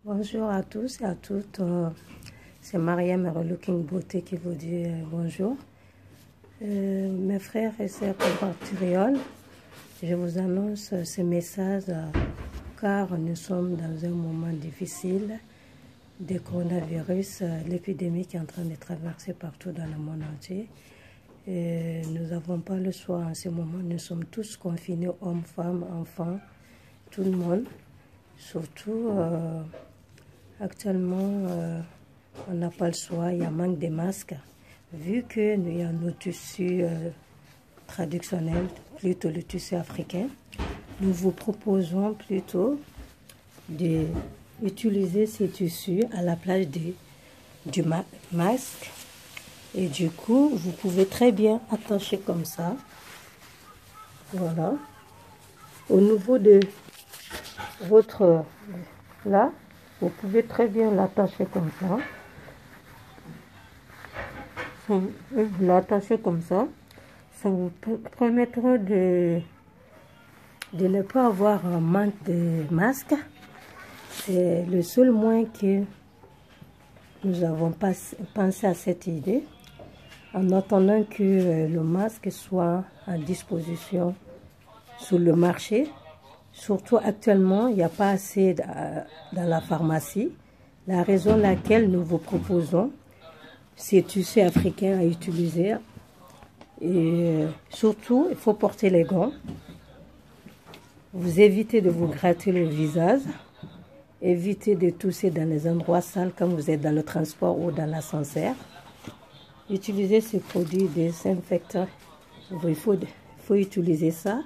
Bonjour à tous et à toutes. C'est Mariam Relooking Beauté qui vous dit bonjour. Mes frères et sœurs compatriotes, je vous annonce ce message car nous sommes dans un moment difficile de coronavirus, l'épidémie qui est en train de traverser partout dans le monde entier. Et nous n'avons pas le choix en ce moment. Nous sommes tous confinés, hommes, femmes, enfants, tout le monde. Surtout, actuellement, on n'a pas le choix, il y a manque de masques. Vu que nous y a nos tissus traditionnels, plutôt le tissu africain, nous vous proposons plutôt d'utiliser ces tissus à la place du masque. Et du coup, vous pouvez très bien attacher comme ça. Voilà. Au niveau de votre... Là, vous pouvez très bien l'attacher comme ça. Vous l'attachez comme ça. Ça vous permettra de ne pas avoir un manque de masque. C'est le seul moyen que nous avons pensé à cette idée. En attendant que le masque soit à disposition sur le marché. Surtout actuellement, il n'y a pas assez dans la pharmacie. La raison laquelle nous vous proposons ces tissus africains à utiliser. Et surtout, il faut porter les gants. Vous évitez de vous gratter le visage. Évitez de tousser dans les endroits sales quand vous êtes dans le transport ou dans l'ascenseur. Utilisez ce produit désinfectant. Il faut utiliser ça.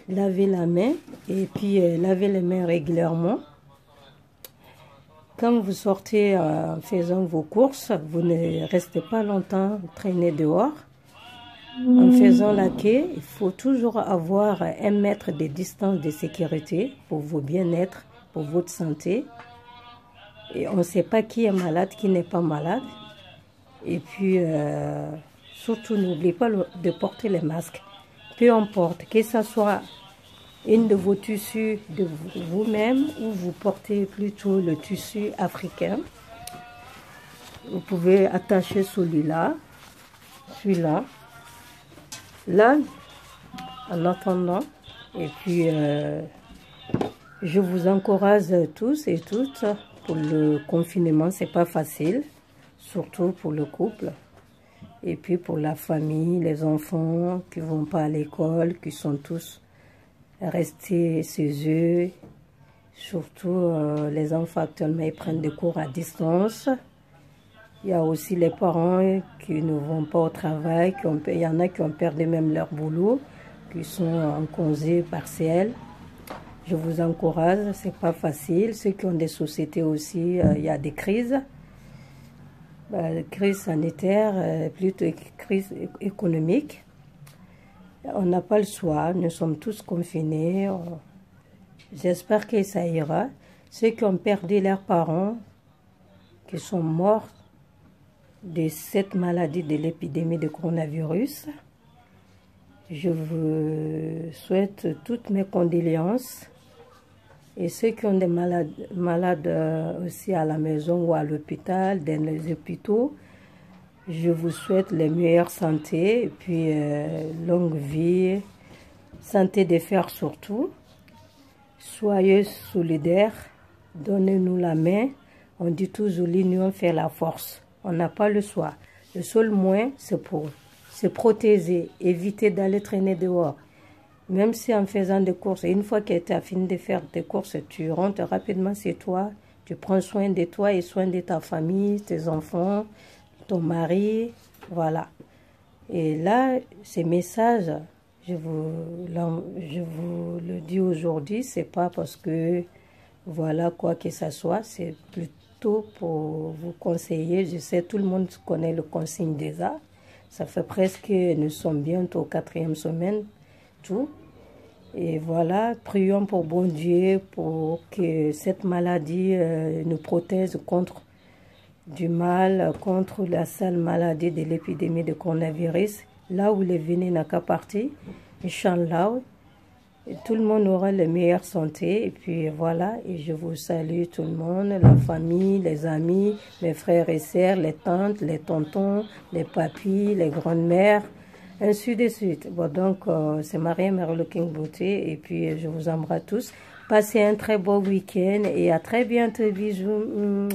Lavez la main et puis lavez les mains régulièrement. Quand vous sortez en faisant vos courses, vous ne restez pas longtemps traîner dehors. En faisant la queue, il faut toujours avoir 1 mètre de distance de sécurité pour votre bien-être, pour votre santé. Et on ne sait pas qui est malade, qui n'est pas malade. Et puis, surtout, n'oubliez pas de porter les masques. Peu importe, que ce soit une de vos tissus de vous-même ou vous portez plutôt le tissu africain. Vous pouvez attacher celui-là, là, en attendant. Et puis, je vous encourage tous et toutes pour le confinement. C'est pas facile, surtout pour le couple. Et puis pour la famille, les enfants qui ne vont pas à l'école, qui sont tous restés chez eux. Surtout les enfants actuellement, ils prennent des cours à distance. Il y a aussi les parents qui ne vont pas au travail. Il y en a qui ont perdu même leur boulot, qui sont en congé partiel. Je vous encourage, c'est pas facile. Ceux qui ont des sociétés aussi, il y a des crises. Crise sanitaire, plutôt crise économique. On n'a pas le choix, nous sommes tous confinés. J'espère que ça ira. Ceux qui ont perdu leurs parents, qui sont morts de cette maladie de l'épidémie de coronavirus, je vous souhaite toutes mes condoléances. Et ceux qui ont des malades aussi à la maison ou à l'hôpital, dans les hôpitaux, je vous souhaite les meilleures santé et puis longue vie, santé de fer surtout. Soyez solidaires, donnez-nous la main. On dit toujours l'union fait la force. On n'a pas le choix. Le seul moyen, c'est pour se protéger, éviter d'aller traîner dehors. Même si en faisant des courses, une fois que tu as fini de faire des courses, tu rentres rapidement chez toi, tu prends soin de toi et soin de ta famille, tes enfants, ton mari, voilà. Et là, ces messages, je vous le dis aujourd'hui, c'est pas parce que, voilà, quoi que ce soit, c'est plutôt pour vous conseiller. Je sais, tout le monde connaît le consigne déjà. Ça fait presque, nous sommes bientôt au 4e semaine. Tout. Et voilà, prions pour bon Dieu pour que cette maladie nous protège contre du mal, contre la sale maladie de l'épidémie de coronavirus. Là où les venus n'a qu'à partir, Inch'Allah, Et tout le monde aura la meilleure santé. Et puis voilà, et je vous salue tout le monde, la famille, les amis, mes frères et sœurs, les tantes, les tontons, les papis, les grandes-mères, ainsi de suite. Bon, donc, c'est Marie-Mère Looking Beauty. Et puis, je vous embrasse tous. Passez un très beau week-end et à très bientôt. Bisous.